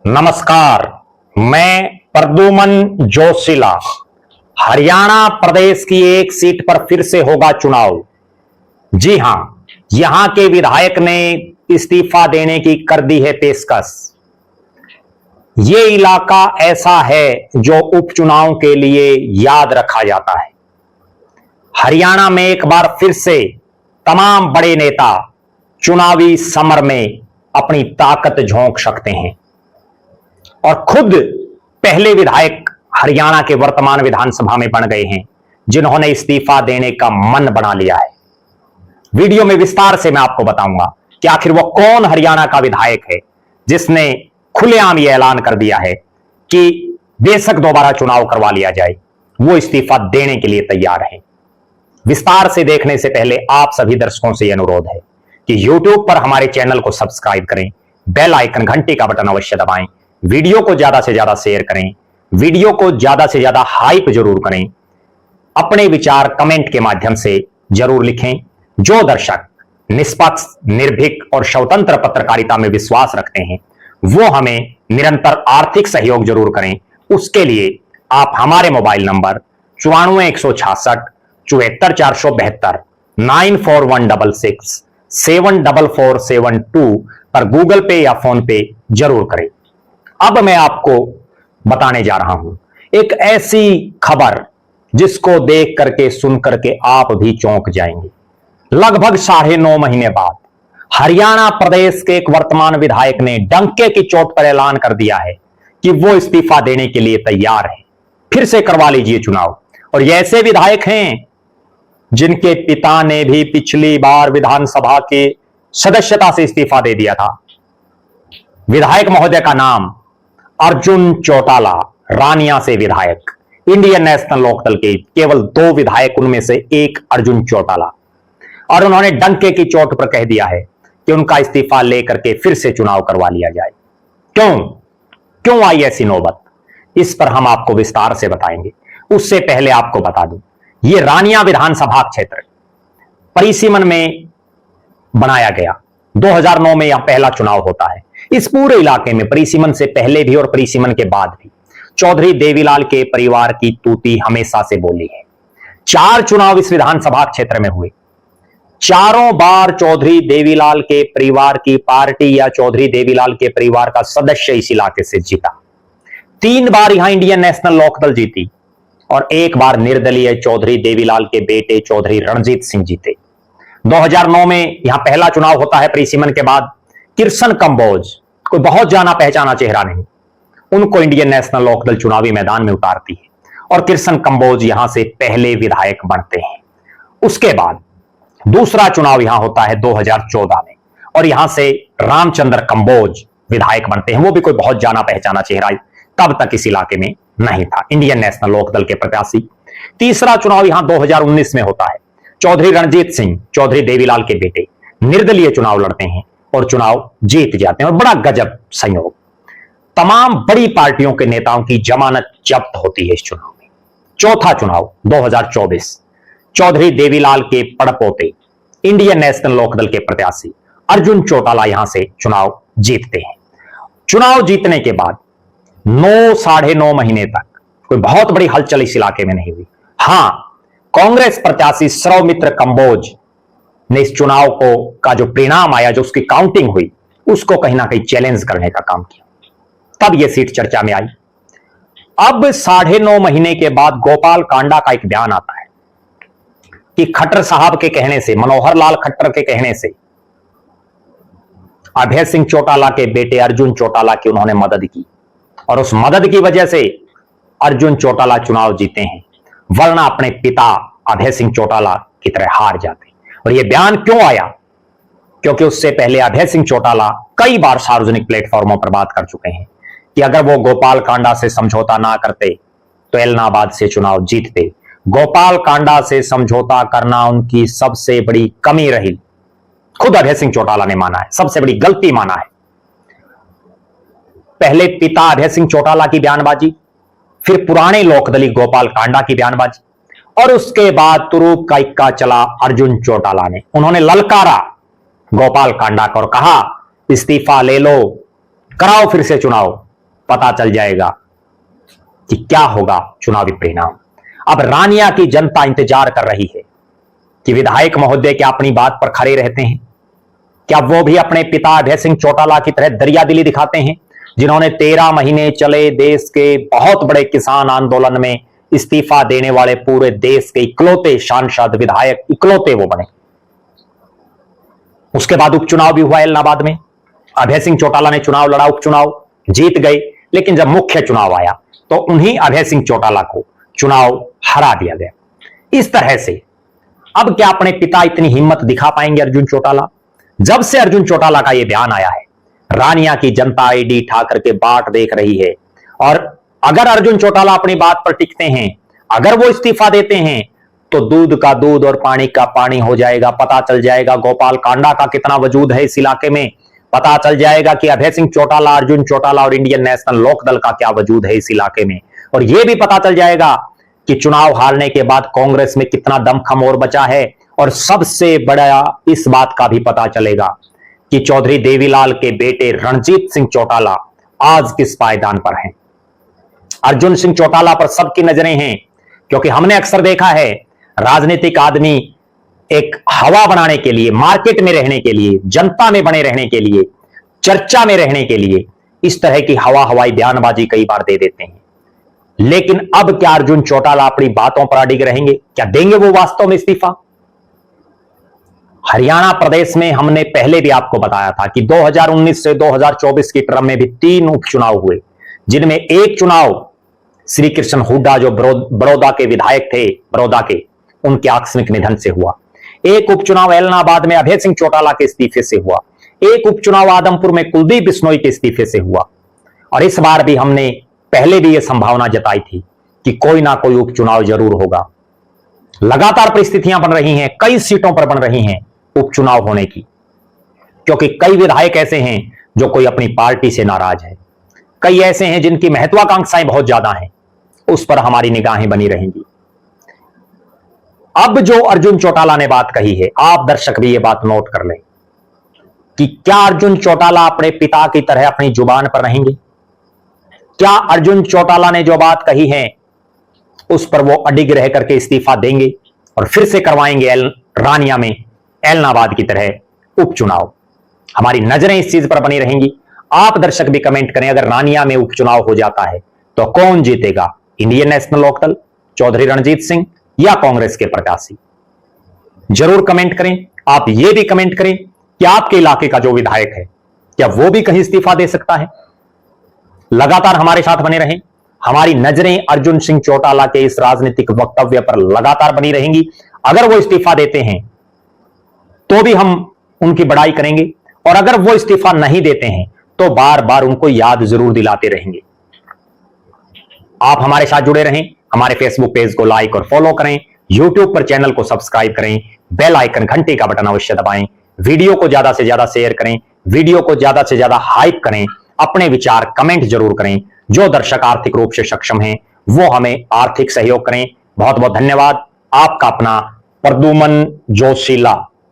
नमस्कार। मैं प्रद्युमन जोशीला। हरियाणा प्रदेश की एक सीट पर फिर से होगा चुनाव। जी हां, यहां के विधायक ने इस्तीफा देने की कर दी है पेशकश। यह इलाका ऐसा है जो उपचुनाव के लिए याद रखा जाता है। हरियाणा में एक बार फिर से तमाम बड़े नेता चुनावी समर में अपनी ताकत झोंक सकते हैं और खुद पहले विधायक हरियाणा के वर्तमान विधानसभा में बन गए हैं जिन्होंने इस्तीफा देने का मन बना लिया है। वीडियो में विस्तार से मैं आपको बताऊंगा कि आखिर वो कौन हरियाणा का विधायक है जिसने खुलेआम यह ऐलान कर दिया है कि बेशक दोबारा चुनाव करवा लिया जाए, वो इस्तीफा देने के लिए तैयार है। विस्तार से देखने से पहले आप सभी दर्शकों से यह अनुरोध है कि YouTube पर हमारे चैनल को सब्सक्राइब करें, बेल आइकन घंटी का बटन अवश्य दबाएं, वीडियो को ज्यादा से ज्यादा शेयर करें, वीडियो को ज्यादा से ज्यादा हाइप जरूर करें, अपने विचार कमेंट के माध्यम से जरूर लिखें। जो दर्शक निष्पक्ष, निर्भीक और स्वतंत्र पत्रकारिता में विश्वास रखते हैं वो हमें निरंतर आर्थिक सहयोग जरूर करें। उसके लिए आप हमारे मोबाइल नंबर 94 166 74 472 94166 74472 पर गूगल पे या फोन पे जरूर करें। अब मैं आपको बताने जा रहा हूं एक ऐसी खबर जिसको देख करके सुन करके आप भी चौंक जाएंगे। लगभग 9.5 महीने बाद हरियाणा प्रदेश के एक वर्तमान विधायक ने डंके की चोट पर ऐलान कर दिया है कि वो इस्तीफा देने के लिए तैयार है। फिर से करवा लीजिए चुनाव। और ये ऐसे विधायक हैं जिनके पिता ने भी पिछली बार विधानसभा के सदस्यता से इस्तीफा दे दिया था। विधायक महोदय का नाम अर्जुन चौटाला, रानिया से विधायक, इंडियन नेशनल लोकदल के केवल 2 विधायक, उनमें से एक अर्जुन चौटाला। और उन्होंने डंके की चोट पर कह दिया है कि उनका इस्तीफा लेकर के फिर से चुनाव करवा लिया जाए। क्यों आई ऐसी नौबत, इस पर हम आपको विस्तार से बताएंगे। उससे पहले आपको बता दूं, यह रानिया विधानसभा क्षेत्र परिसीमन में बनाया गया। 2009 में यह पहला चुनाव होता है। इस पूरे इलाके में परिसीमन से पहले भी और परिसीमन के बाद भी चौधरी देवीलाल के परिवार की तूती हमेशा से बोली है। 4 चुनाव इस विधानसभा क्षेत्र में हुए। चारों बार चौधरी देवीलाल के परिवार की पार्टी या चौधरी देवीलाल के परिवार का सदस्य इस इलाके से जीता। 3 बार यहां इंडियन नेशनल लोकदल जीती और 1 बार निर्दलीय चौधरी देवीलाल के बेटे चौधरी रणजीत सिंह जीते। 2009 में यहां पहला चुनाव होता है परिसीमन के बाद। किरसन कंबोज, कोई बहुत जाना पहचाना चेहरा नहीं, उनको इंडियन नेशनल लोकदल चुनावी मैदान में उतारती है और किरसन कंबोज यहां से पहले विधायक बनते हैं। उसके बाद दूसरा चुनाव यहां होता है 2014 में और यहां से रामचंद्र कंबोज विधायक बनते हैं। वो भी कोई बहुत जाना पहचाना चेहरा तब तक इस इलाके में नहीं था, इंडियन नेशनल लोकदल के प्रत्याशी। तीसरा चुनाव यहां 2019 में होता है। चौधरी रणजीत सिंह, चौधरी देवीलाल के बेटे, निर्दलीय चुनाव लड़ते हैं और चुनाव जीत जाते हैं। और बड़ा गजब संयोग, तमाम बड़ी पार्टियों के नेताओं की जमानत जब्त होती है इस चुनाव में। चौथा चुनाव 2024, चौधरी देवीलाल के पड़पोते, इंडियन नेशनल लोकदल के प्रत्याशी अर्जुन चौटाला यहां से चुनाव जीतते हैं। चुनाव जीतने के बाद 9.5 महीने तक कोई बहुत बड़ी हलचल इस इलाके में नहीं हुई। हां, कांग्रेस प्रत्याशी सौमित्र कंबोज ने इस चुनाव को का जो परिणाम आया, जो उसकी काउंटिंग हुई, उसको कहीं ना कहीं चैलेंज करने का काम किया। तब यह सीट चर्चा में आई। अब 9.5 महीने के बाद गोपाल कांडा का एक बयान आता है कि खट्टर साहब के कहने से, मनोहर लाल खट्टर के कहने से अभय सिंह चौटाला के बेटे अर्जुन चौटाला की उन्होंने मदद की और उस मदद की वजह से अर्जुन चौटाला चुनाव जीते हैं, वरना अपने पिता अभय सिंह चौटाला की तरह हार जाते। और यह बयान क्यों आया? क्योंकि उससे पहले अभय सिंह चौटाला कई बार सार्वजनिक प्लेटफॉर्मों पर बात कर चुके हैं कि अगर वो गोपाल कांडा से समझौता ना करते तो एलनाबाद से चुनाव जीतते। गोपाल कांडा से समझौता करना उनकी सबसे बड़ी कमी रही। खुद अभय सिंह चौटाला ने माना है, सबसे बड़ी गलती माना है। पहले पिता अभय सिंह चौटाला की बयानबाजी, फिर पुराने लोकदली गोपाल कांडा की बयानबाजी और उसके बाद तुरूप का इक्का चला अर्जुन चौटाला ने। उन्होंने ललकारा गोपाल कांडा को और कहा इस्तीफा ले लो, कराओ फिर से चुनाव, पता चल जाएगा कि क्या होगा चुनावी परिणाम। अब रानिया की जनता इंतजार कर रही है कि विधायक महोदय क्या अपनी बात पर खड़े रहते हैं, क्या वो भी अपने पिता अभय सिंह चौटाला की तरह दरियादिली दिखाते हैं, जिन्होंने 13 महीने चले देश के बहुत बड़े किसान आंदोलन में इस्तीफा देने वाले पूरे देश के इकलौते सांसद विधायक, इकलौते वो बने। उसके बाद उपचुनाव भी हुआ इलाहाबाद में, अभय सिंह चौटाला ने चुनाव लड़ा, उपचुनाव जीत गए, लेकिन जब मुख्य चुनाव आया तो उन्हीं अभय सिंह चौटाला को चुनाव हरा दिया गया। इस तरह से अब क्या अपने पिता इतनी हिम्मत दिखा पाएंगे अर्जुन चौटाला? जब से अर्जुन चौटाला का यह बयान आया है, रानिया की जनता ईडी ठाकर के बाट देख रही है। और अगर अर्जुन चौटाला अपनी बात पर टिकते हैं, अगर वो इस्तीफा देते हैं, तो दूध का दूध और पानी का पानी हो जाएगा। पता चल जाएगा गोपाल कांडा का कितना वजूद है इस इलाके में, पता चल जाएगा कि अभय सिंह चौटाला, अर्जुन चौटाला और इंडियन नेशनल लोकदल का क्या वजूद है इस इलाके में। और यह भी पता चल जाएगा कि चुनाव हारने के बाद कांग्रेस में कितना दमखम और बचा है। और सबसे बड़ा इस बात का भी पता चलेगा कि चौधरी देवीलाल के बेटे रणजीत सिंह चौटाला आज किस पायदान पर हैं। अर्जुन सिंह चौटाला पर सबकी नजरें हैं, क्योंकि हमने अक्सर देखा है राजनीतिक आदमी एक हवा बनाने के लिए, मार्केट में रहने के लिए, जनता में बने रहने के लिए, चर्चा में रहने के लिए इस तरह की हवाई बयानबाजी कई बार दे देते हैं। लेकिन अब क्या अर्जुन चौटाला अपनी बातों पर अडिग रहेंगे? क्या देंगे वो वास्तव में इस्तीफा? हरियाणा प्रदेश में हमने पहले भी आपको बताया था कि 2019 से 2024 की टर्म में भी 3 उपचुनाव हुए, जिनमें एक चुनाव श्री कृष्ण हुड्डा जो बड़ौदा के विधायक थे, बड़ौदा के, उनके आकस्मिक निधन से हुआ। एक उपचुनाव इलाहाबाद में अभय सिंह चौटाला के इस्तीफे से हुआ। एक उपचुनाव आदमपुर में कुलदीप बिश्नोई के इस्तीफे से हुआ। और इस बार भी हमने पहले भी यह संभावना जताई थी कि कोई ना कोई उपचुनाव जरूर होगा। लगातार परिस्थितियां बन रही हैं, कई सीटों पर बन रही हैं उपचुनाव होने की, क्योंकि कई विधायक ऐसे हैं जो कोई अपनी पार्टी से नाराज है, कई ऐसे हैं जिनकी महत्वाकांक्षाएं बहुत ज्यादा हैं, उस पर हमारी निगाहें बनी रहेंगी। अब जो अर्जुन चौटाला ने बात कही है, आप दर्शक भी ये बात नोट कर लें कि क्या अर्जुन चौटाला अपने पिता की तरह अपनी जुबान पर रहेंगे? क्या अर्जुन चौटाला ने जो बात कही है उस पर वो अडिग रह करके इस्तीफा देंगे और फिर से करवाएंगे रानिया में इलाहाबाद की तरह उपचुनाव? हमारी नजरें इस चीज पर बनी रहेंगी। आप दर्शक भी कमेंट करें, अगर रानिया में उपचुनाव हो जाता है तो कौन जीतेगा, इंडियन नेशनल लोकदल, चौधरी रणजीत सिंह या कांग्रेस के प्रत्याशी? जरूर कमेंट करें। आप यह भी कमेंट करें कि आपके इलाके का जो विधायक है क्या वो भी कहीं इस्तीफा दे सकता है? लगातार हमारे साथ बने रहें। हमारी नजरें अर्जुन सिंह चौटाला के इस राजनीतिक वक्तव्य पर लगातार बनी रहेंगी। अगर वो इस्तीफा देते हैं तो भी हम उनकी बड़ाई करेंगे, और अगर वो इस्तीफा नहीं देते हैं तो बार बार उनको याद जरूर दिलाते रहेंगे। आप हमारे साथ जुड़े रहें, हमारे फेसबुक पेज को लाइक और फॉलो करें, यूट्यूब पर चैनल को सब्सक्राइब करें, बेल आइकन घंटी का बटन अवश्य दबाएं, वीडियो को ज्यादा से ज्यादा शेयर करें, वीडियो को ज्यादा से ज्यादा हाइप करें, अपने विचार कमेंट जरूर करें। जो दर्शक आर्थिक रूप से सक्षम हैं वो हमें आर्थिक सहयोग करें। बहुत बहुत धन्यवाद। आपका अपना प्रद्युमन जोशीला।